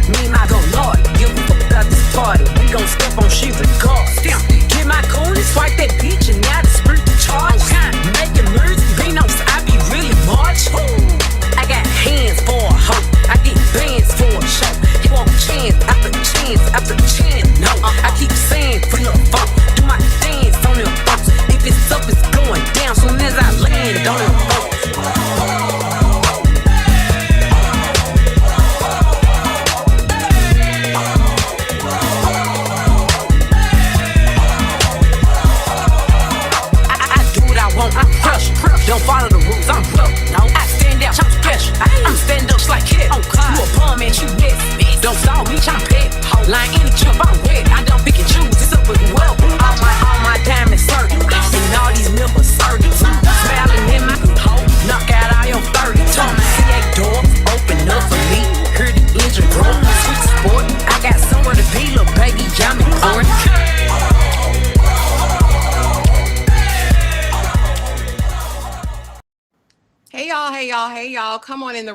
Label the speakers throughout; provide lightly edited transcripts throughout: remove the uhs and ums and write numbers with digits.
Speaker 1: Me and my go Lord, give a fuck about this party. We gon' step on shit regardless. Get my coolest, swipe that bitch, and now the spirit the charge. Making moves, being on, I be really much. I got hands for a hoe, I get bands for a show. He want chance after chance after chance. No, I keep saying for the funk, do my dance on them bumps. If it's up, it's going down. Soon as I land on them bumps. Don't follow the rules, I'm broke. No, I stand out, I'm special. I'm stand up like kid. You a bum and you miss. Don't stall me, I'm pet. Line any trip, I'm wet. I don't pick and choose, it's up with the well. All my diamonds certain. And all these members certain. Smiling in my hole, knock out all your 30. C8 doors, open up for me. Hear the engine roar, sweet sport. I got somewhere to be, little baby, I'm important.
Speaker 2: Hey y'all. Come on in the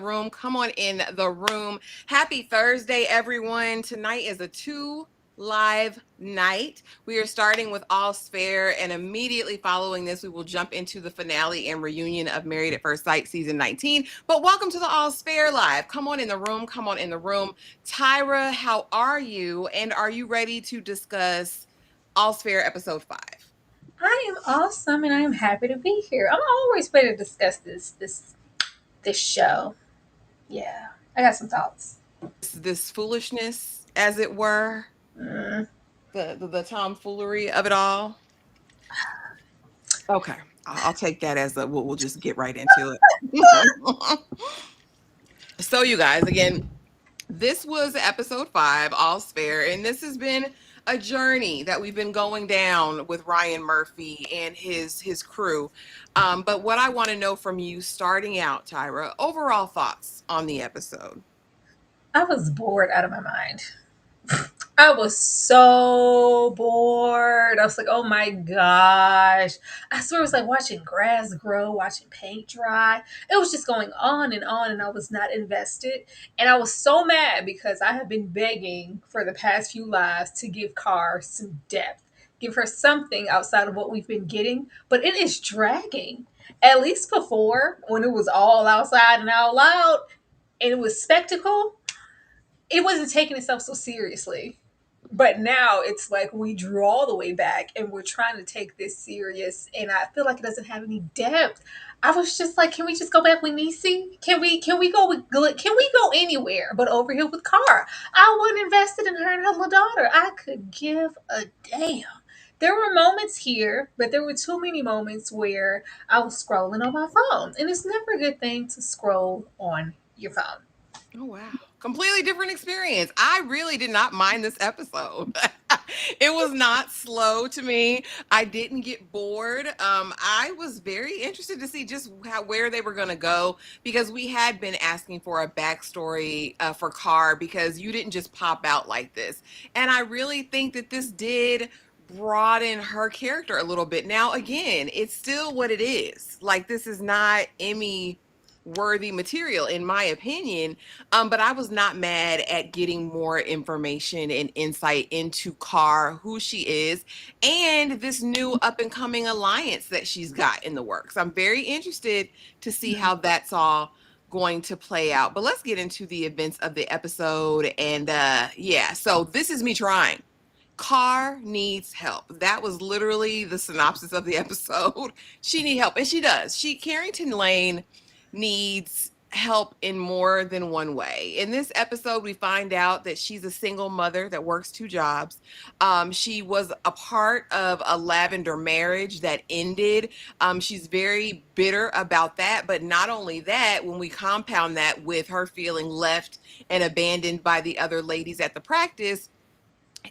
Speaker 2: room. Happy Thursday, everyone. Tonight is a 2 live night. We are starting with All's Fair, and immediately following this, we will jump into the finale and reunion of Married at First Sight season 19. But welcome to the All's Fair Live. Come on in the room. Tyra, how are you? And are you ready to discuss All's Fair episode 5?
Speaker 3: I am awesome, and I am happy to be here. I'm always ready to discuss this show. Yeah, I got some thoughts.
Speaker 2: This foolishness, as it were, the tomfoolery of it all. Okay, I'll take that as we'll just get right into it. So, you guys, again, this was episode 5, All's Fair, and this has been a journey that we've been going down with Ryan Murphy and his crew. But what I want to know from you, starting out, Tyra, overall thoughts on the episode.
Speaker 3: I was bored out of my mind. I was so bored. I was like, oh my gosh. I swear it was like watching grass grow, watching paint dry. It was just going on, and I was not invested. And I was so mad because I have been begging for the past few lives to give Carr some depth, give her something outside of what we've been getting. But it is dragging. At least before, when it was all outside and out loud, and it was spectacle, it wasn't taking itself so seriously. But now it's like we drew all the way back and we're trying to take this serious, and I feel like it doesn't have any depth. I was just like, can we just go back with Nisi? Can we go with can we go anywhere but over here with Carr? I wasn't invested in her and her little daughter. I could give a damn. There were moments here, but there were too many moments where I was scrolling on my phone. And it's never a good thing to scroll on your phone.
Speaker 2: Oh, wow. Completely different experience. I really did not mind this episode. It was not slow to me. I didn't get bored. I was very interested to see just where they were going to go, because we had been asking for a backstory for Carr, because you didn't just pop out like this. And I really think that this did broaden her character a little bit. Now, again, it's still what it is. Like, this is not Emmy worthy material, in my opinion, but I was not mad at getting more information and insight into Carr, who she is, and this new up and coming alliance that she's got in the works. I'm very interested to see how that's all going to play out. But let's get into the events of the episode. And so this is me trying. Carr needs help. That was literally the synopsis of the episode. She needs help, and she does. Carrington Lane needs help in more than one way. In this episode, we find out that she's a single mother that works 2 jobs. She was a part of a Lavender marriage that ended. She's very bitter about that. But not only that, when we compound that with her feeling left and abandoned by the other ladies at the practice,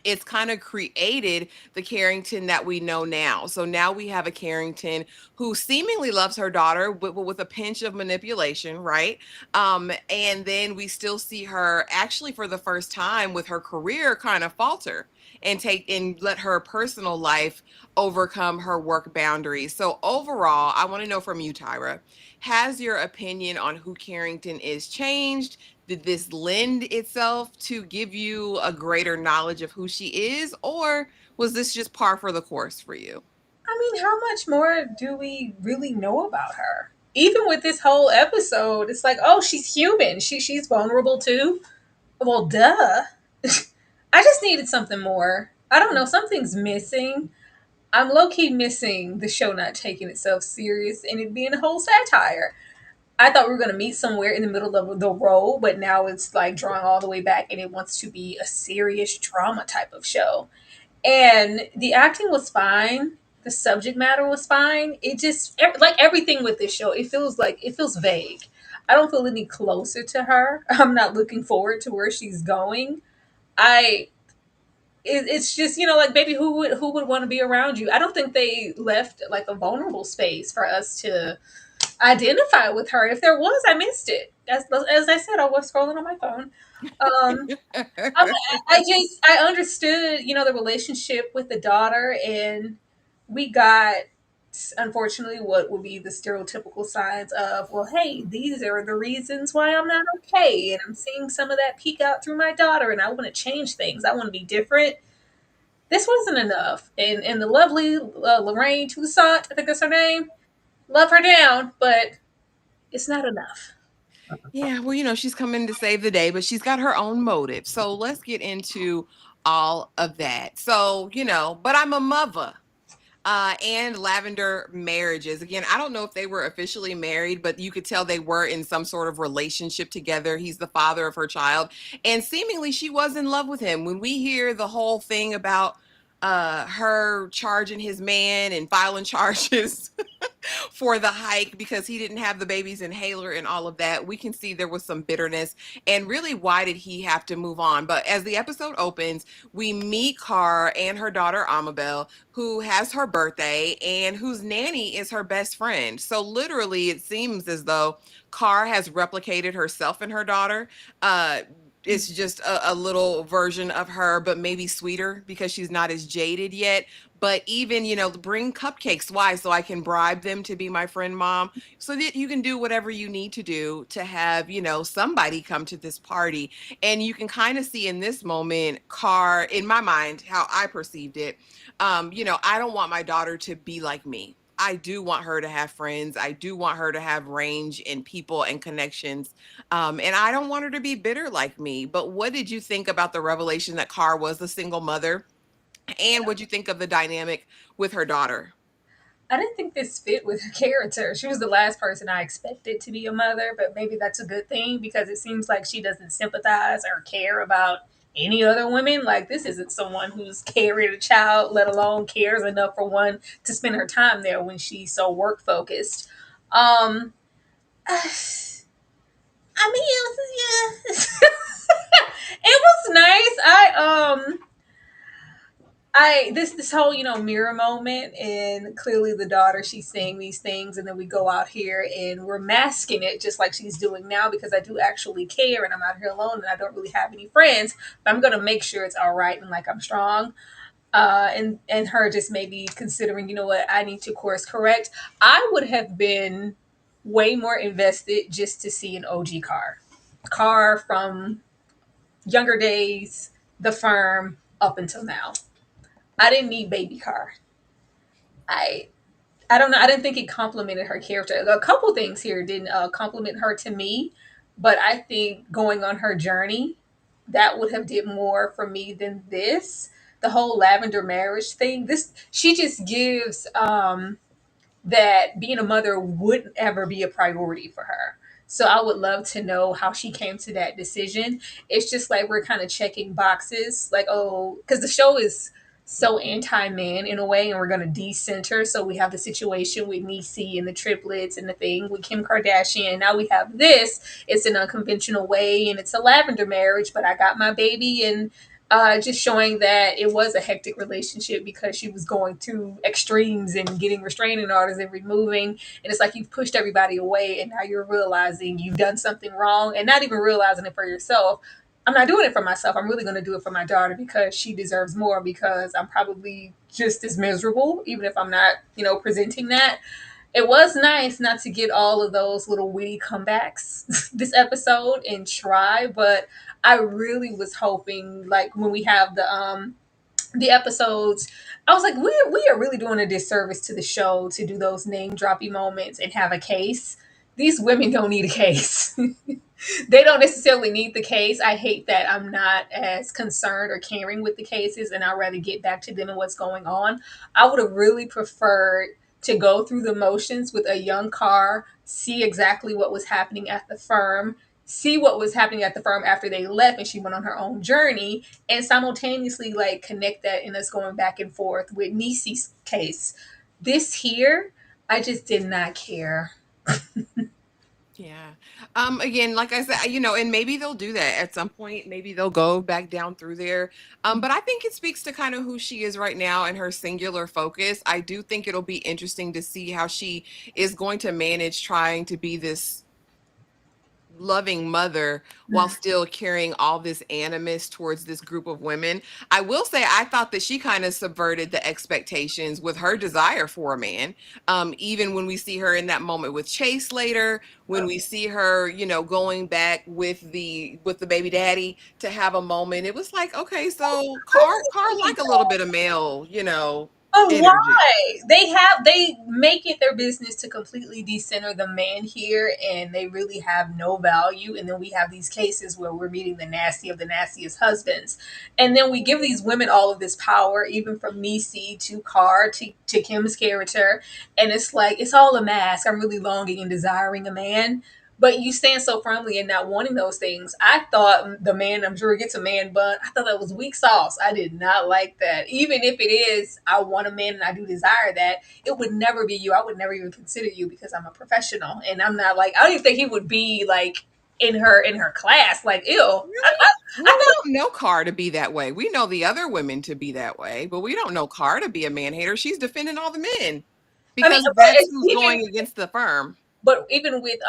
Speaker 2: it's kind of created the Carrington that we know now. So now we have a Carrington who seemingly loves her daughter, but with a pinch of manipulation, right? And then we still see her actually for the first time with her career kind of falter. and let her personal life overcome her work boundaries. So overall, I want to know from you, Tyra, has your opinion on who Carrington is changed? Did this lend itself to give you a greater knowledge of who she is, or was this just par for the course for you?
Speaker 3: I mean, how much more do we really know about her? Even with this whole episode, it's like, oh, she's human. She's vulnerable too. Well, duh. I just needed something more. I don't know, something's missing. I'm low key missing the show not taking itself serious and it being a whole satire. I thought we were going to meet somewhere in the middle of the road, but now it's like drawing all the way back and it wants to be a serious drama type of show. And the acting was fine. The subject matter was fine. It just, like everything with this show, it feels vague. I don't feel any closer to her. I'm not looking forward to where she's going. I it's just, like, baby, who would want to be around you? I don't think they left like a vulnerable space for us to identify with her. If there was, I missed it. As I said, I was scrolling on my phone. um I understood, the relationship with the daughter, and we got, unfortunately, what would be the stereotypical signs of, well, hey, these are the reasons why I'm not okay, and I'm seeing some of that peek out through my daughter, and I want to change things. I want to be different. This wasn't enough, and the lovely Lorraine Toussaint, I think that's her name. Love her down, but it's not enough.
Speaker 2: Yeah, well, she's coming to save the day, but she's got her own motive. So let's get into all of that. So, but I'm a mother. And Lavender marriages. Again, I don't know if they were officially married, but you could tell they were in some sort of relationship together. He's the father of her child, and seemingly she was in love with him. When we hear the whole thing about her charging his man and filing charges for the hike because he didn't have the baby's inhaler and all of that, we can see there was some bitterness. And really, why did he have to move on? But as the episode opens, we meet Carr and her daughter Amabel, who has her birthday and whose nanny is her best friend. So literally, it seems as though Carr has replicated herself and her daughter. It's just a little version of her, but maybe sweeter because she's not as jaded yet. But even, bring cupcakes. Why? So I can bribe them to be my friend, mom, so that you can do whatever you need to do to have, somebody come to this party. And you can kind of see in this moment, Carr, in my mind, how I perceived it. I don't want my daughter to be like me. I do want her to have friends. I do want her to have range in people and connections. And I don't want her to be bitter like me. But what did you think about the revelation that Carr was a single mother? And what you think of the dynamic with her daughter?
Speaker 3: I didn't think this fit with her character. She was the last person I expected to be a mother, but maybe that's a good thing because it seems like she doesn't sympathize or care about any other women. Like, this isn't someone who's carried a child, let alone cares enough for one to spend her time there when she's so work focused. Um, I mean, it was, yeah, it was nice. This whole, mirror moment, and clearly the daughter, she's saying these things, and then we go out here and we're masking it just like she's doing now, because I do actually care and I'm out here alone and I don't really have any friends, but I'm gonna make sure it's all right and like I'm strong. And her just maybe considering, what, I need to course correct. I would have been way more invested just to see an OG Carr from younger days, the firm, up until now. I didn't need baby Carr. I I don't know. I didn't think it complimented her character. A couple things here didn't compliment her to me, but I think going on her journey, that would have did more for me than this. The whole lavender marriage thing. This she just gives that being a mother wouldn't ever be a priority for her. So I would love to know how she came to that decision. It's just like we're kind of checking boxes, like, oh, because the show is so anti-man in a way, and we're going to decenter. So we have the situation with Niecy and the triplets and the thing with Kim Kardashian. Now we have this. It's an unconventional way, and it's a lavender marriage, but I got my baby, and just showing that it was a hectic relationship because she was going to extremes and getting restraining orders and removing. And it's like you've pushed everybody away, and now you're realizing you've done something wrong, and not even realizing it for yourself. I'm not doing it for myself. I'm really going to do it for my daughter because she deserves more, because I'm probably just as miserable, even if I'm not, presenting that. It was nice not to get all of those little witty comebacks this episode and try, but I really was hoping, like, when we have the episodes, I was like, we are really doing a disservice to the show to do those name droppy moments and have a case. These women don't need a case. They don't necessarily need the case. I hate that I'm not as concerned or caring with the cases, and I'd rather get back to them and what's going on. I would have really preferred to go through the motions with a young Carr, see exactly what was happening at the firm, see what was happening at the firm after they left and she went on her own journey, and simultaneously like connect that in us going back and forth with Nisi's case. This here, I just did not care.
Speaker 2: Yeah. Again, like I said, and maybe they'll do that at some point. Maybe they'll go back down through there. But I think it speaks to kind of who she is right now and her singular focus. I do think it'll be interesting to see how she is going to manage trying to be this loving mother while still carrying all this animus towards this group of women. I will say I thought that she kind of subverted the expectations with her desire for a man. Even when we see her in that moment with Chase later, when we see her, going back with the baby daddy to have a moment, it was like, okay, so Carr like a little bit of male,
Speaker 3: But
Speaker 2: energy.
Speaker 3: why? They make it their business to completely decenter the man here, and they really have no value. And then we have these cases where we're meeting the nasty of the nastiest husbands, and then we give these women all of this power, even from Nisi to Carr to Kim's character, and it's like it's all a mask. I'm really longing and desiring a man, but you stand so firmly in not wanting those things. I thought the man, I'm sure, gets a man bun. I thought that was weak sauce. I did not like that. Even if it is, I want a man and I do desire that, it would never be you. I would never even consider you because I'm a professional. And I'm not like, I don't even think he would be like in her class. Like, ew.
Speaker 2: Really?
Speaker 3: I
Speaker 2: Well, we
Speaker 3: thought,
Speaker 2: don't know Carr to be that way. We know the other women to be that way, but we don't know Carr to be a man hater. She's defending all the men
Speaker 3: I mean,
Speaker 2: because
Speaker 3: but
Speaker 2: that's
Speaker 3: it's
Speaker 2: who's
Speaker 3: even
Speaker 2: going against the firm.
Speaker 3: but even with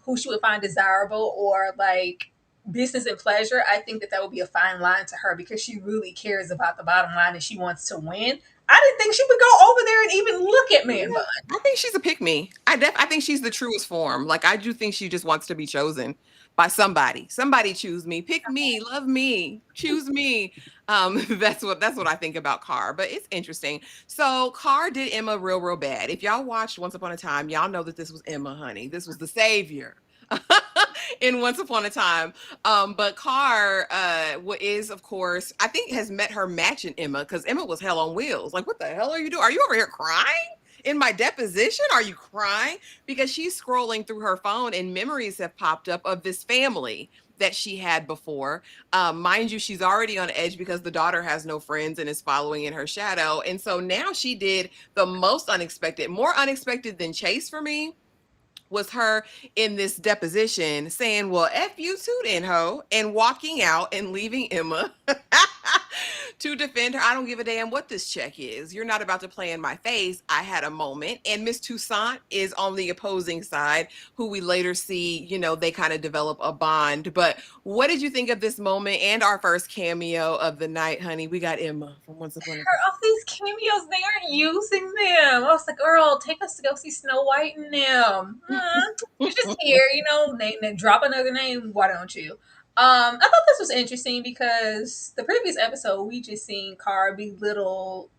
Speaker 3: who she would find desirable or like business and pleasure, I think that would be a fine line to her because she really cares about the bottom line and she wants to win. I didn't think she would go over there and even look at man
Speaker 2: Yeah,
Speaker 3: bun.
Speaker 2: I think she's a pick me. I think she's the truest form. Like I do think she just wants to be chosen by somebody. Somebody choose me, pick me, love me, choose me. That's what I think about Carr. But it's interesting. So Carr did Emma real bad. If y'all watched Once Upon a Time, y'all know that this was Emma, honey. This was the savior. In Once Upon a Time. But Carr is, of course, I think has met her match in Emma because Emma was hell on wheels. Like, what the hell are you doing? Are you over here crying? In my deposition, are you crying? Because she's scrolling through her phone and memories have popped up of this family that she had before. Mind you, she's already on edge because the daughter has no friends and is following in her shadow. And so now she did the most unexpected, more unexpected than Chase for me, was her in this deposition saying, well, F you too then, ho, and walking out and leaving Emma to defend her. I don't give a damn what this check is. You're not about to play in my face. I had a moment. And Miss Toussaint is on the opposing side, who we later see, they kind of develop a bond. But what did you think of this moment and our first cameo of the night, honey? We got Emma from Once Upon a Time.
Speaker 3: All these cameos, they aren't using them. I was like, girl, take us to go see Snow White and them. You're just here, name, drop another name. Why don't you? I thought this was interesting because the previous episode we just seen Carr belittle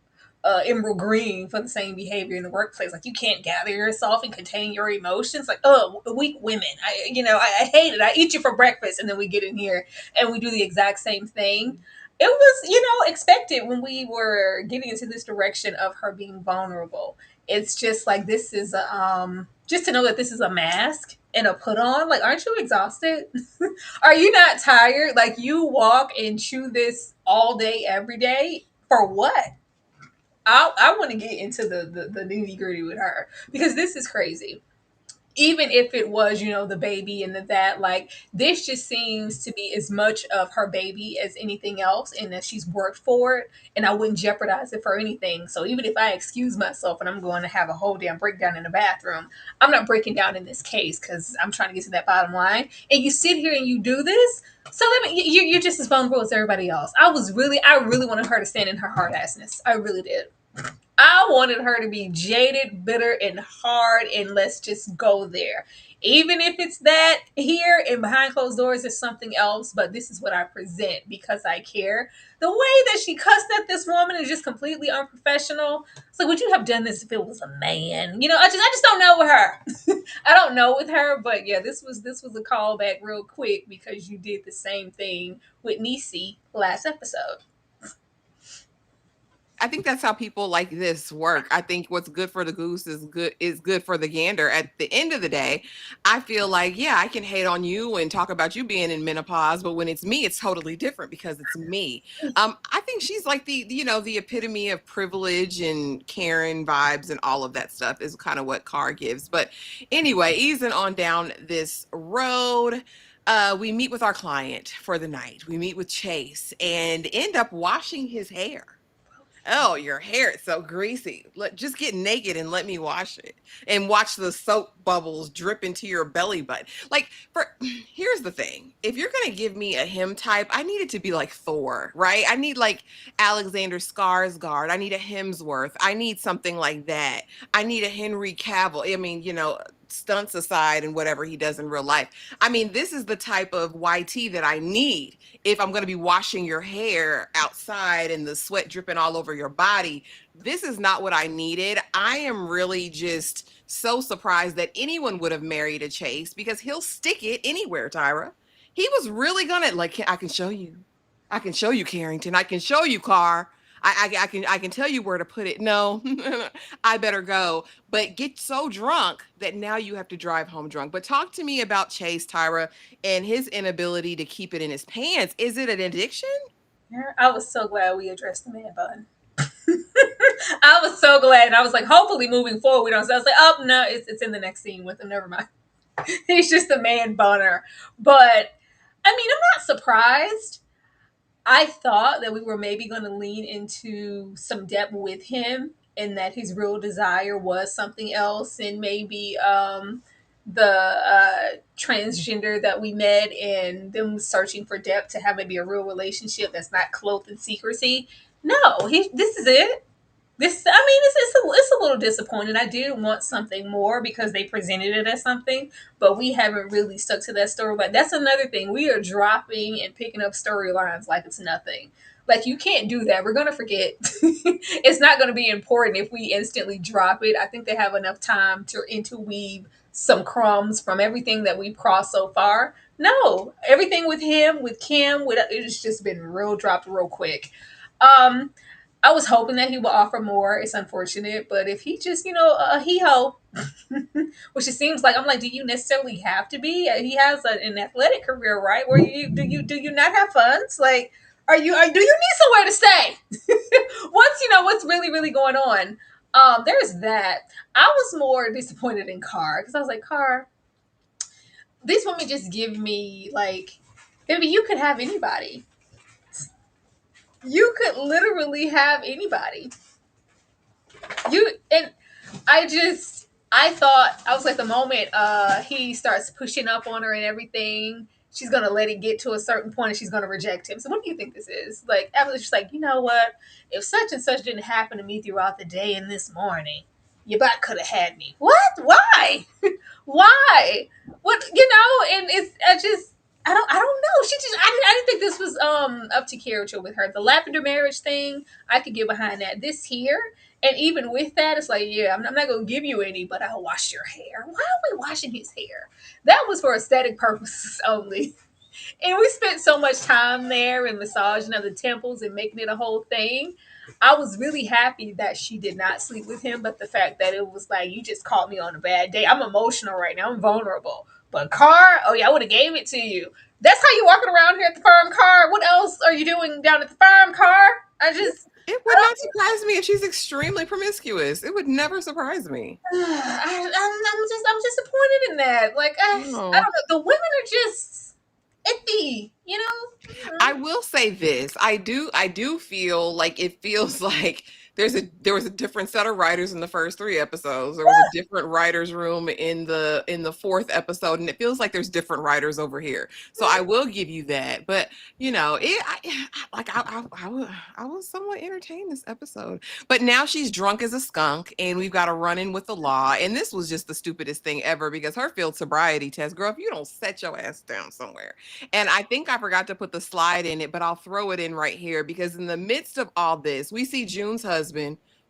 Speaker 3: Emerald Green for the same behavior in the workplace. Like you can't gather yourself and contain your emotions. Like, oh, weak women. I hate it. I eat you for breakfast, and then we get in here and we do the exact same thing. It was, expected when we were getting into this direction of her being vulnerable. It's just like this is just to know that this is a mask and a put on. Like, aren't you exhausted? Are you not tired? Like you walk and chew this all day, every day for what? I want to get into the nitty gritty with her because this is crazy. even if it was, the baby and that, like, this just seems to be as much of her baby as anything else, and that she's worked for it, and I wouldn't jeopardize it for anything. So even if I excuse myself and I'm going to have a whole damn breakdown in the bathroom, I'm not breaking down in this case because I'm trying to get to that bottom line. And you sit here and you do this. So you're just as vulnerable as everybody else. I really wanted her to stand in her hard assness. I really did. I wanted her to be jaded, bitter, and hard, and let's just go there. Even if it's that here and behind closed doors is something else, but this is what I present because I care. The way that she cussed at this woman is just completely unprofessional. It's like, would you have done this if it was a man? I just don't know with her. I don't know with her, but yeah, this was a callback real quick because you did the same thing with Niecy last episode.
Speaker 2: I think that's how people like this work. I think what's good for the goose is good for the gander. At the end of the day, I feel like, yeah, I can hate on you and talk about you being in menopause, but when it's me, it's totally different because it's me. I think she's like the epitome of privilege and Karen vibes and all of that stuff is kind of what Carr gives. But anyway, easing on down this road. We meet with our client for the night. We meet with Chase and end up washing his hair. Oh, your hair is so greasy. Just get naked and let me wash it and watch the soap bubbles drip into your belly button. Here's the thing. If you're going to give me a him type, I need it to be like Thor, right? I need like Alexander Skarsgård. I need a Hemsworth. I need something like that. I need a Henry Cavill. I mean, stunts aside and whatever he does in real life. I mean, this is the type of YT that I need if I'm going to be washing your hair outside and the sweat dripping all over your body. This is not what I needed. I am really just so surprised that anyone would have married a Chase because he'll stick it anywhere, Tyra. He was really gonna I can show you. I can show you, Carrington. I can show you, Carr. I can tell you where to put it. No, I better go. But get so drunk that now you have to drive home drunk. But talk to me about Chase, Tyra, and his inability to keep it in his pants. Is it an addiction?
Speaker 3: Yeah, I was so glad we addressed the man bun. I was so glad. And I was like, hopefully moving forward, we don't. So I was like, oh, no, it's in the next scene with him. Never mind. He's just a man bunner. But, I mean, I'm not surprised. I thought that we were maybe going to lean into some depth with him and that his real desire was something else, and maybe the transgender that we met and them searching for depth to have maybe a real relationship that's not clothed in secrecy. No, this is it. It's a little disappointing. I did want something more because they presented it as something, but we haven't really stuck to that story. But that's another thing. We are dropping and picking up storylines like it's nothing. Like, you can't do that. We're going to forget. It's not going to be important if we instantly drop it. I think they have enough time to interweave some crumbs from everything that we've crossed so far. No, everything with him, with Kim, it's just been dropped real quick. I was hoping that he would offer more. It's unfortunate, but if he just, a he-ho, which it seems like, I'm like, do you necessarily have to be? He has an athletic career, right? Where do you not have funds? Like, do you need somewhere to stay? What's really, really going on? There's that. I was more disappointed in Carr because I was like, Carr, these women just give me like, baby, you could have anybody. You could literally have anybody. I thought, I was like, the moment he starts pushing up on her and everything, she's gonna let it get to a certain point and she's gonna reject him. So what do you think this is? Like, I was just like, you know what? If such and such didn't happen to me throughout the day and this morning, your back could have had me. What? Why? Why? What? And I don't know. I didn't think this was up to character with her. The Lavender marriage thing, I could get behind that. This here, and even with that, it's like, yeah, I'm not gonna give you any, but I'll wash your hair. Why are we washing his hair? That was for aesthetic purposes only. And we spent so much time there and massaging of the temples and making it a whole thing. I was really happy that she did not sleep with him, but the fact that it was like, you just caught me on a bad day. I'm emotional right now. I'm vulnerable. But Carr, oh yeah, I would have gave it to you. That's how you walking around here at the farm, Carr. What else are you doing down at the farm, Carr?
Speaker 2: It would not surprise me if she's extremely promiscuous. It would never surprise me.
Speaker 3: I'm I'm disappointed in that. Like, I don't
Speaker 2: No.
Speaker 3: know. The women are just iffy, you know.
Speaker 2: I will say this. I do feel like it feels like there was a different set of writers in the first three episodes. There was a different writers room in the fourth episode, and it feels like there's different writers over here. So I will give you that. But you know, I was somewhat entertained this episode. But now she's drunk as a skunk, and we've got to run in with the law. And this was just the stupidest thing ever because her field sobriety test, girl, if you don't set your ass down somewhere. And I think I forgot to put the slide in it, but I'll throw it in right here because in the midst of all this, we see June's husband,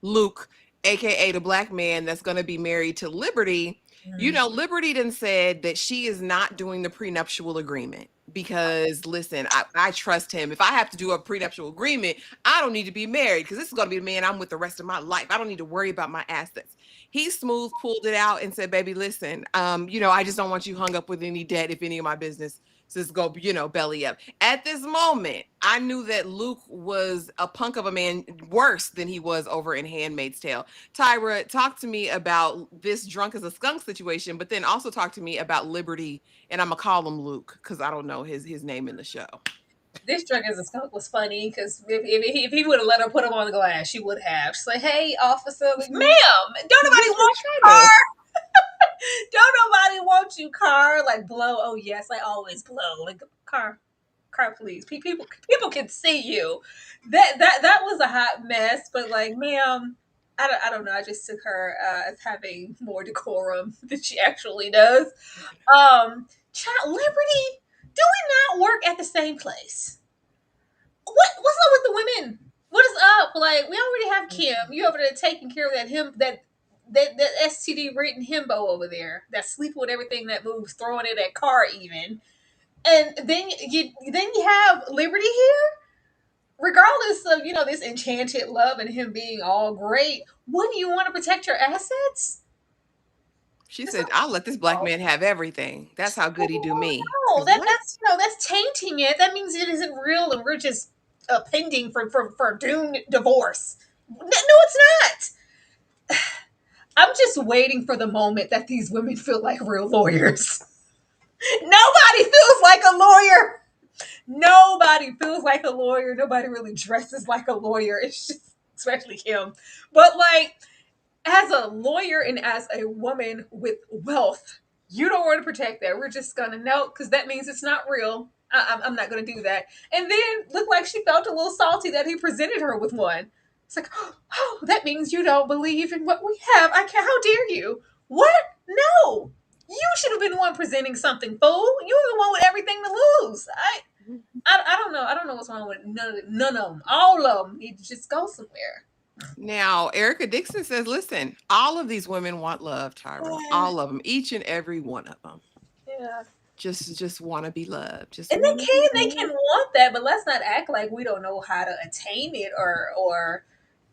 Speaker 2: Luke, aka the black man that's going to be married to Liberty. You know, Liberty then said that she is not doing the prenuptial agreement because, listen, I trust him. If I have to do a prenuptial agreement, I don't need to be married because this is going to be the man I'm with the rest of my life. I don't need to worry about my assets. He smooth pulled it out and said, baby, listen, you know, I just don't want you hung up with any debt if any of my business just go, you know, belly up. At this moment, I knew that Luke was a punk of a man worse than he was over in Handmaid's Tale. Tyra, talk to me about this drunk as a skunk situation, but then also talk to me about Liberty, and I'm gonna call him Luke because I don't know his name in the show.
Speaker 3: This drunk as a skunk was funny because if he would have let her put him on the glass, she would have. She's like, "Hey, officer, like, ma'am, don't nobody want you, Carr. Don't nobody want you, Carr. Like, blow. Oh yes, I always blow. Like, Carr, please. People can see you. That was a hot mess. But like, ma'am, I don't know. I just took her as having more decorum than she actually does. Child Liberty. Do we not work at the same place? What's up with the women? What is up? Like, we already have Kim. You over there taking care of that STD written himbo over there that sleep with everything that moves, throwing it at Carr even. And then you have Liberty here. Regardless of, you know, this enchanted love and him being all great, wouldn't you want to protect your assets?
Speaker 2: She said, I'll let this black man have everything. That's how good he do me.
Speaker 3: No,
Speaker 2: 'Cause what?
Speaker 3: that's tainting it. That means it isn't real, and we're just pending for doomed divorce. No, it's not. I'm just waiting for the moment that these women feel like real lawyers. Nobody feels like a lawyer. Nobody feels like a lawyer. Nobody really dresses like a lawyer. It's just, especially him. But like, as a lawyer and as a woman with wealth, you don't want to protect that. We're just gonna know because that means it's not real. I'm not gonna do that. And then looked like she felt a little salty that he presented her with one. It's like, oh, that means you don't believe in what we have. I can't. How dare you? What? No. You should have been the one presenting something, fool. You were the one with everything to lose. I don't know. I don't know what's wrong with none of them. All of them need to just go somewhere.
Speaker 2: Now, Erica Dixon says, listen, all of these women want love, Tyra. All of them, each and every one of them.
Speaker 3: Yeah.
Speaker 2: Just want to be loved. Just
Speaker 3: And they can want that, but let's not act like we don't know how to attain it or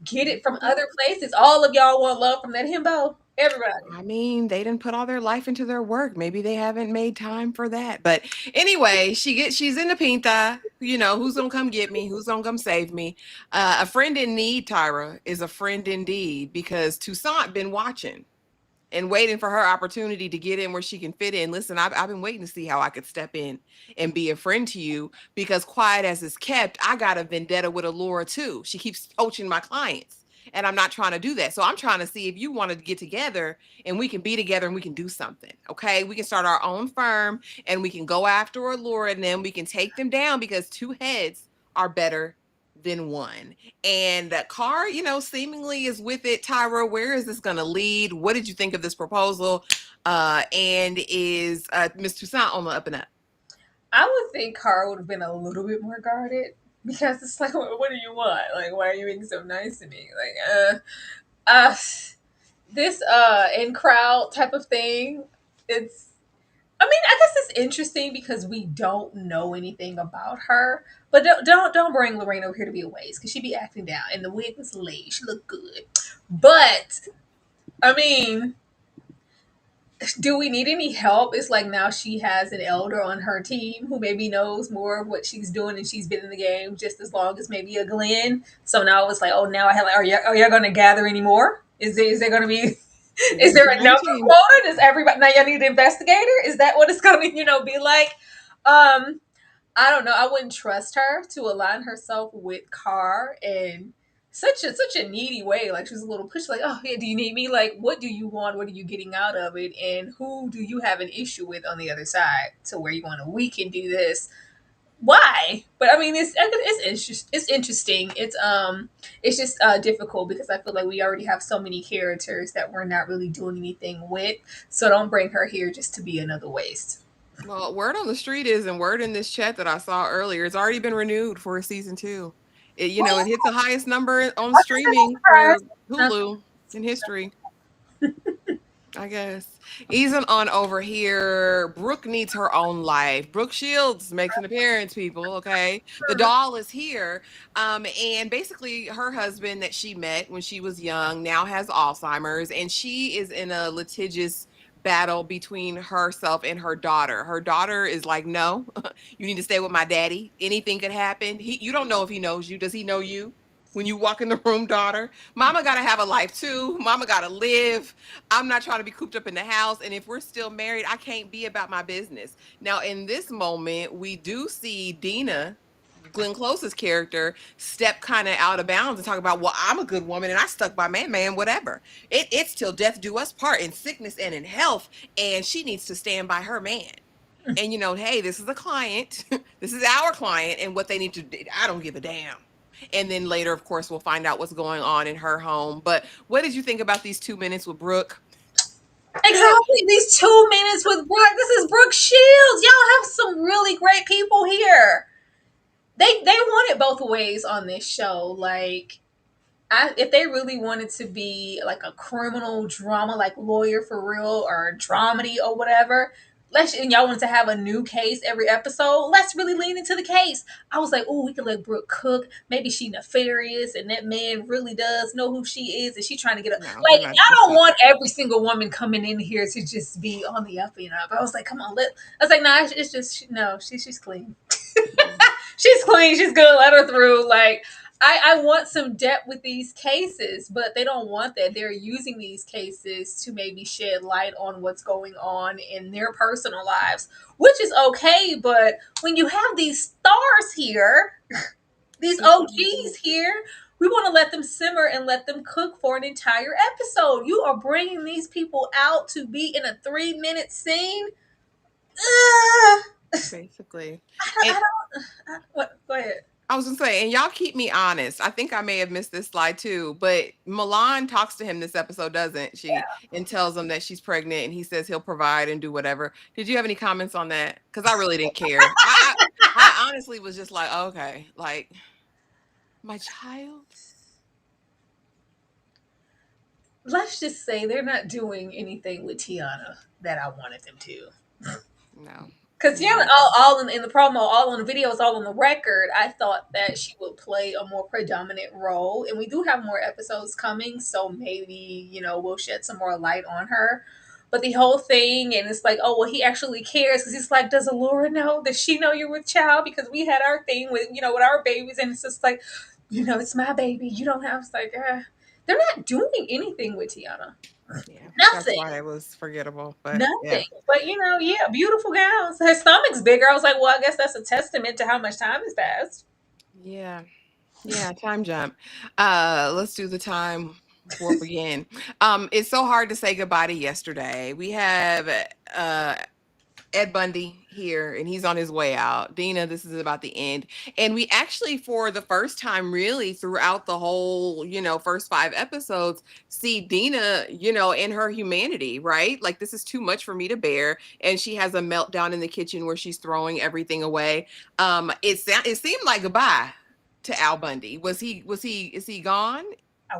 Speaker 3: get it from other places. All of y'all want love from that himbo. Everybody.
Speaker 2: I mean, they didn't put all their life into their work. Maybe they haven't made time for that. But anyway, she's in the pinta. You know, who's gonna come get me? Who's gonna come save me? A friend in need, Tyra, is a friend indeed because Toussaint been watching and waiting for her opportunity to get in where she can fit in. Listen, I've been waiting to see how I could step in and be a friend to you because quiet as it's kept, I got a vendetta with Allura too. She keeps poaching my clients. And I'm not trying to do that. So I'm trying to see if you want to get together and we can be together and we can do something. Okay. We can start our own firm and we can go after Allura and then we can take them down because two heads are better than one. And that Carr, you know, seemingly is with it. Tyra, where is this going to lead? What did you think of this proposal? And is Miss Toussaint on the up and up?
Speaker 3: I would think Carr would have been a little bit more guarded because it's like, what do you want? Like, why are you being so nice to me? Like, this in crowd type of thing. It's. I mean, I guess it's interesting because we don't know anything about her. But don't bring Lorraine over here to be a waste because she be acting down and the wig was laid. She looked good. But I mean, do we need any help? It's like now she has an elder on her team who maybe knows more of what she's doing and she's been in the game just as long as maybe a Glenn. So now it's like, oh, now I have like, are y'all going to gather anymore? Is there going to be
Speaker 2: It
Speaker 3: Is
Speaker 2: is
Speaker 3: there
Speaker 2: the
Speaker 3: a
Speaker 2: dream
Speaker 3: number
Speaker 2: team.
Speaker 3: quota? Does everybody now y'all need an investigator? Is that what it's gonna, be like? Um, I don't know. I wouldn't trust her to align herself with Carr in such a needy way. Like she's a little push, like, oh yeah, do you need me? Like, what do you want? What are you getting out of it? And who do you have an issue with on the other side? To where you want to, we can do this. Why? But I mean, it's interesting. It's just difficult because I feel like we already have so many characters that we're not really doing anything with. So don't bring her here just to be another waste.
Speaker 2: Well, word on the street is, and word in this chat that I saw earlier, it's already been renewed for a season two. It hit the highest number on streaming for
Speaker 3: Surprise.
Speaker 2: Hulu in history. I guess. Easing on over here. Brooke needs her own life. Brooke Shields makes an appearance, people. Okay. The doll is here. And basically, her husband that she met when she was young now has Alzheimer's, and she is in a litigious battle between herself and her daughter. Her daughter is like, no, you need to stay with my daddy. Anything could happen. You don't know if he knows you. Does he know you? When you walk in the room, daughter, mama got to have a life too. Mama got to live. I'm not trying to be cooped up in the house. And if we're still married, I can't be about my business. Now, in this moment, we do see Dina, Glenn Close's character, step kind of out of bounds and talk about, well, I'm a good woman and I stuck by man, whatever. It's till death do us part in sickness and in health. And she needs to stand by her man. And, hey, this is a client. This is our client. And what they need to do, I don't give a damn. And then later, of course, we'll find out what's going on in her home. But what did you think about these 2 minutes with Brooke?
Speaker 3: Exactly. These 2 minutes with Brooke. This is Brooke Shields. Y'all have some really great people here. They want it both ways on this show. Like, if they really wanted to be like a criminal drama, like Lawyer for Real or dramedy or whatever, and y'all wanted to have a new case every episode, let's really lean into the case. I was like, oh, we could let Brooke cook. Maybe she nefarious and that man really does know who she is and she trying to get up.
Speaker 2: No,
Speaker 3: Like, I
Speaker 2: that's
Speaker 3: don't
Speaker 2: not
Speaker 3: want
Speaker 2: that.
Speaker 3: every single woman coming in here to just be on the up and up. I was like, come on, I was like, nah, it's just, no, she's clean. She's clean. She's good. Let her through. Like, I want some depth with these cases, but they don't want that. They're using these cases to maybe shed light on what's going on in their personal lives, which is okay. But when you have these stars here, these OGs here, we want to let them simmer and let them cook for an entire episode. You are bringing these people out to be in a 3-minute scene. Ugh.
Speaker 2: Basically.
Speaker 3: I
Speaker 2: And
Speaker 3: don't. What? Go ahead.
Speaker 2: I was gonna say, and y'all keep me honest. I think I may have missed this slide too, but Milan talks to him this episode, doesn't she? And tells him that she's pregnant, and he says he'll provide and do whatever. Did you have any comments on that? Because I really didn't care. I honestly was just like, okay, like my child.
Speaker 3: Let's just say they're not doing anything with Tiana that I wanted them to.
Speaker 2: No.
Speaker 3: Because Tiana, all in the promo, all on the videos, all on the record, I thought that she would play a more predominant role. And we do have more episodes coming, so maybe, we'll shed some more light on her. But the whole thing, and it's like, oh, well, he actually cares because he's like, does Allura know? Does she know you're with child? Because we had our thing with, with our babies, and it's just like, it's my baby. You don't have, it's like, they're not doing anything with Tiana.
Speaker 2: Yeah, that's
Speaker 3: Nothing.
Speaker 2: why it was forgettable. But
Speaker 3: Nothing.
Speaker 2: yeah.
Speaker 3: But yeah, beautiful gowns. Her stomach's bigger. I was like, well, I guess that's a testament to how much time has passed.
Speaker 2: Yeah. Yeah, time jump. Let's do the time warp again. It's so hard to say goodbye to yesterday. We have Ed Bundy here, and he's on his way out. Dina, this is about the end. And we actually, for the first time, really, throughout the whole, first 5 episodes, see Dina, in her humanity, right? Like, this is too much for me to bear. And she has a meltdown in the kitchen where she's throwing everything away. It seemed like goodbye to Al Bundy. Is he gone?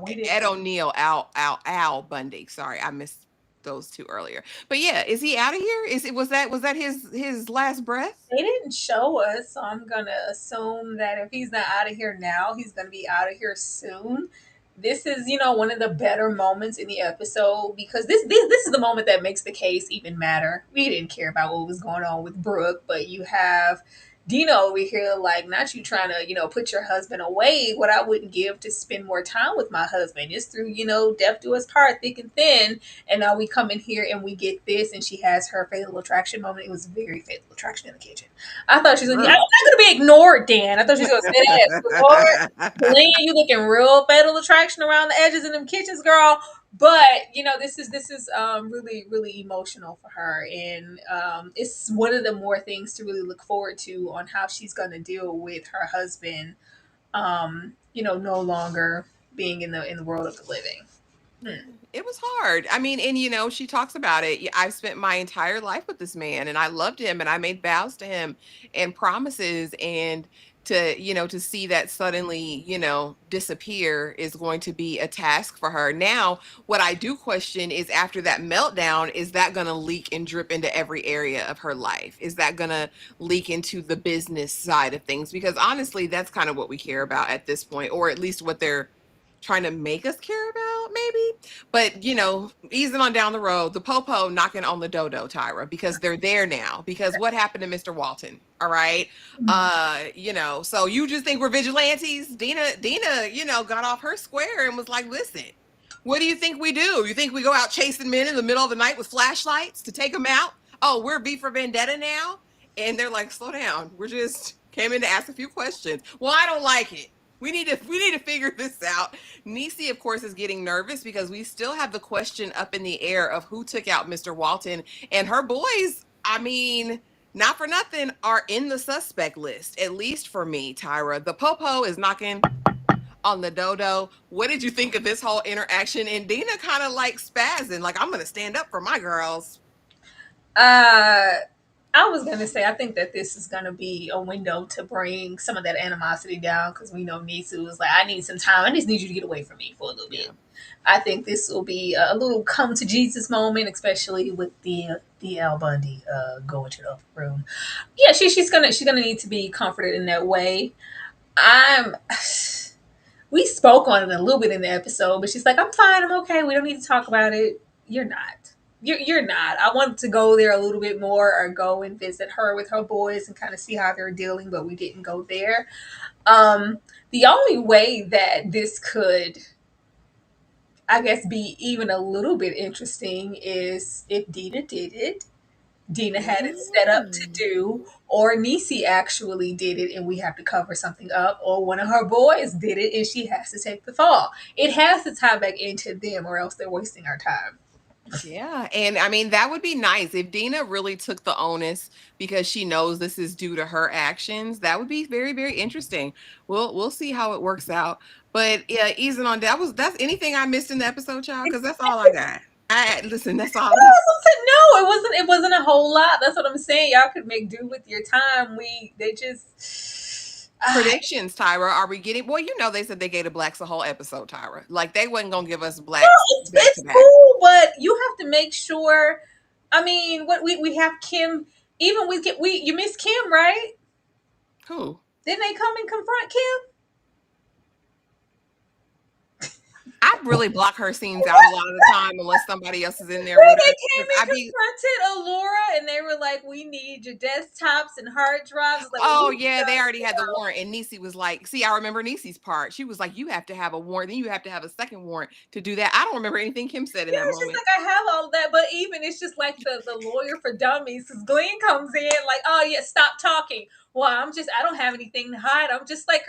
Speaker 2: Ed O'Neill, Al Bundy. Sorry, I missed those two earlier. But yeah, is he out of here? Was that his last breath?
Speaker 3: They didn't show us, so I'm gonna assume that if he's not out of here now, he's gonna be out of here soon. This is, one of the better moments in the episode because this is the moment that makes the case even matter. We didn't care about what was going on with Brooke, but you have Dina over here, like, not you trying to, put your husband away. What I wouldn't give to spend more time with my husband is through, death do us part, thick and thin. And now we come in here and we get this, and she has her fatal attraction moment. It was very fatal attraction in the kitchen. I thought she was like, I'm
Speaker 2: Girl.
Speaker 3: not going to be ignored, Dan. I thought she was going to say that. Lord, Lynn, you looking real fatal attraction around the edges in them kitchens, girl. But this is really really emotional for her, and it's one of the more things to really look forward to on how she's going to deal with her husband, no longer being in the world of the living.
Speaker 2: Yeah, it was hard. I mean, and she talks about it. Yeah, I've spent my entire life with this man and I loved him and I made vows to him and promises, and to see that suddenly, disappear is going to be a task for her. Now, what I do question is, after that meltdown, is that going to leak and drip into every area of her life? Is that going to leak into the business side of things? Because honestly, that's kind of what we care about at this point, or at least what they're trying to make us care about, maybe. But easing on down the road, the popo knocking on the dodo, Tyra, because they're there now. Because what happened to Mr. Walton? All right. So you just think we're vigilantes? Dina, got off her square and was like, listen, what do you think we do? You think we go out chasing men in the middle of the night with flashlights to take them out? Oh, we're V for Vendetta now? And they're like, slow down. We're just came in to ask a few questions. Well, I don't like it. We need to figure this out. Niecy, of course, is getting nervous because we still have the question up in the air of who took out Mr. Walton. And her boys, I mean, not for nothing, are in the suspect list, at least for me, Tyra. The popo is knocking on the dodo. What did you think of this whole interaction? And Dina kind of like spazzing, like, I'm going to stand up for my girls.
Speaker 3: I was gonna say, I think that this is gonna be a window to bring some of that animosity down, because we know Nisu was like, I need some time. I just need you to get away from me for a little bit.
Speaker 2: Yeah.
Speaker 3: I think this will be a little come to Jesus moment, especially with the Al Bundy going to the upper room. Yeah, she's gonna need to be comforted in that way. I'm. We spoke on it a little bit in the episode, but she's like, I'm fine, I'm okay. We don't need to talk about it. You're not. You're not. I wanted to go there a little bit more, or go and visit her with her boys and kind of see how they're dealing, but we didn't go there. The only way that this could, I guess, be even a little bit interesting is if Dina did it. Dina had it set up to do, or Niecy actually did it and we have to cover something up, or one of her boys did it and she has to take the fall. It has to tie back into them, or else they're wasting our time.
Speaker 2: Yeah, and I mean, that would be nice if Dina really took the onus because she knows this is due to her actions. That would be very, very interesting. We'll see how it works out. But yeah, easing on that's anything I missed in the episode, child, because that's all I got. I listen, that's all.
Speaker 3: No, it wasn't. It wasn't a whole lot. That's what I'm saying. Y'all could make do with your time. They just
Speaker 2: Predictions, Tyra. Are we getting? Well, they said they gave the blacks a whole episode, Tyra. Like, they wasn't gonna give us blacks.
Speaker 3: No, it's cool, but you have to make sure. I mean, what we have Kim. Even with Kim, you miss Kim, right?
Speaker 2: Who?
Speaker 3: Didn't they come and confront Kim?
Speaker 2: I really block her scenes out a lot of the time unless somebody else is in there with her.
Speaker 3: They came and confronted Allura, and they were like, "We need your desktops and hard drives." Like,
Speaker 2: oh yeah, they already had the warrant, and Niecy was like, "See, I remember Niecy's part. She was like, you have to have a warrant, then you have to have a second warrant to do that." I don't remember anything Kim said in that moment.
Speaker 3: Just like, I have all that, but even it's just like the lawyer for dummies. Because Glenn comes in like, "Oh yeah, stop talking." Well, I don't have anything to hide. I'm just like,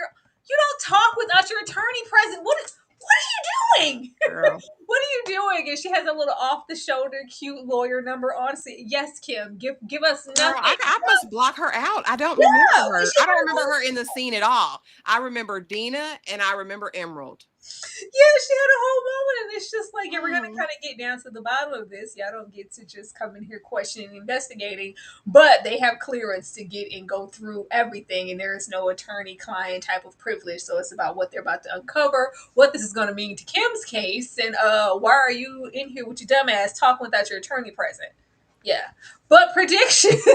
Speaker 3: you don't talk without your attorney present. What are you doing?
Speaker 2: Girl.
Speaker 3: What are you doing? And she has a little off the shoulder, cute lawyer number. Honestly, yes, Kim, give us nothing.
Speaker 2: Girl, I must block her out. I don't remember her. I don't remember her in the scene at all. I remember Dina and I remember Emerald.
Speaker 3: Yeah, she had a whole moment, and it's just like, yeah, we're gonna kind of get down to the bottom of this. Y'all don't get to just come in here questioning, investigating, but they have clearance to get and go through everything, and there is no attorney-client type of privilege. So it's about what they're about to uncover, what this is going to mean to Kim's case, and why are you in here with your dumb ass talking without your attorney present? Yeah, but predictions.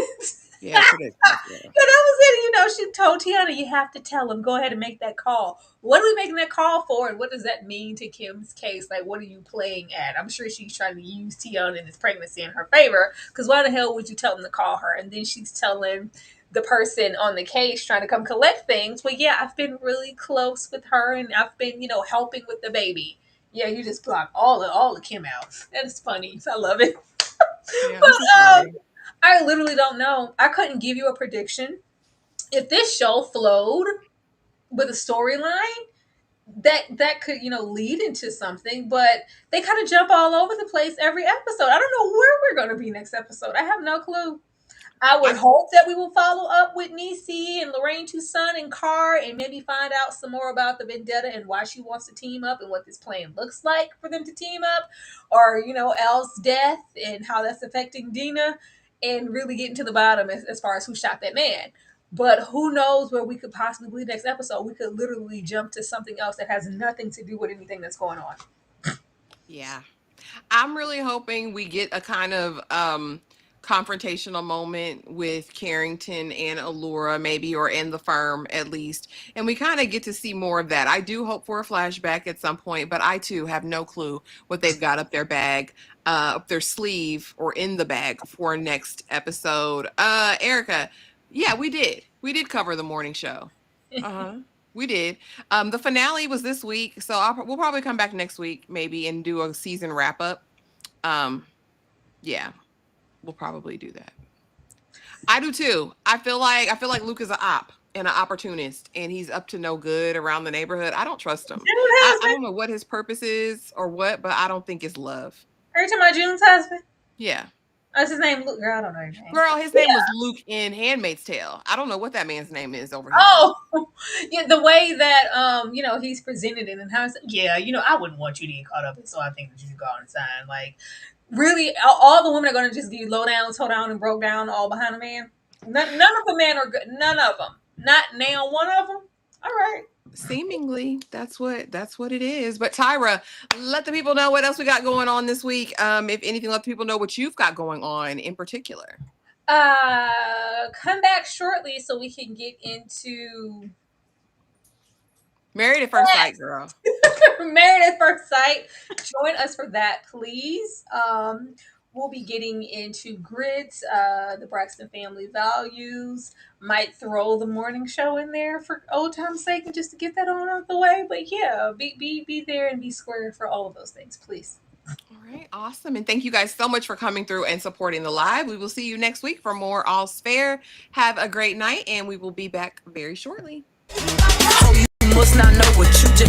Speaker 2: Yeah, predictions. Yeah.
Speaker 3: Yeah, that was it. She told Tiana, you have to tell him, go ahead and make that call. What are we making that call for? And what does that mean to Kim's case? Like, what are you playing at? I'm sure she's trying to use Tiana and his pregnancy in her favor. Because why the hell would you tell him to call her? And then she's telling the person on the case trying to come collect things. But yeah, I've been really close with her, and I've been, helping with the baby. Yeah, you just block all of Kim out. That's funny. I love it.
Speaker 2: Yeah, I'm so
Speaker 3: But
Speaker 2: sorry.
Speaker 3: I literally don't know. I couldn't give you a prediction. If this show flowed with a storyline, that could lead into something, but they kind of jump all over the place every episode. I don't know where we're going to be next episode. I have no clue. I would
Speaker 2: I
Speaker 3: hope that we will follow up with Niecy and Lorraine Toussaint and Carr, and maybe find out some more about the vendetta and why she wants to team up and what this plan looks like for them to team up, or Elle's death and how that's affecting Dina, and really getting to the bottom as far as who shot that man. But who knows where we could possibly be next episode? We could literally jump to something else that has nothing to do with anything that's going on.
Speaker 2: Yeah. I'm really hoping we get a kind of confrontational moment with Carrington and Allura, maybe, or in the firm at least. And we kind of get to see more of that. I do hope for a flashback at some point, but I too have no clue what they've got up their bag, up their sleeve, or in the bag for next episode. Erica, yeah, we did. We did cover the morning show. Uh-huh. We did. The finale was this week, so we'll probably come back next week maybe and do a season wrap up. Yeah, we'll probably do that. I do too. I feel like Luke is an op and an opportunist, and he's up to no good around the neighborhood. I don't trust him.
Speaker 3: June's
Speaker 2: I
Speaker 3: husband.
Speaker 2: don't know what his purpose is or what, but I don't think it's love.
Speaker 3: Are you talking about June's husband?
Speaker 2: Yeah.
Speaker 3: What's his name? Luke. Girl, I don't know his name.
Speaker 2: Girl, his name was Luke in Handmaid's Tale. I don't know what that man's name is over here.
Speaker 3: Oh, yeah, the way that he's presented it and how it's, yeah, I wouldn't want you to get caught up in, so I think that you should go out and sign. Like, really, all the women are going to just be low down, toe down, and broke down, all behind a man. None of the men are good. None of them. Not now. One of them. All right.
Speaker 2: Seemingly, that's what it is. But Tyra, let the people know what else we got going on this week. If anything, let the people know what you've got going on in particular.
Speaker 3: Come back shortly so we can get into
Speaker 2: Married at First Sight, girl.
Speaker 3: Married at First Sight. Join us for that, please. We'll be getting into Grit, the Braxton family values. Might throw the morning show in there for old time's sake and just to get that on out the way. But yeah, be there and be square for all of those things, please.
Speaker 2: All right, awesome. And thank you guys so much for coming through and supporting the live. We will see you next week for more All's Fair. Have a great night, and we will be back very shortly.
Speaker 1: Oh, you must not know what you just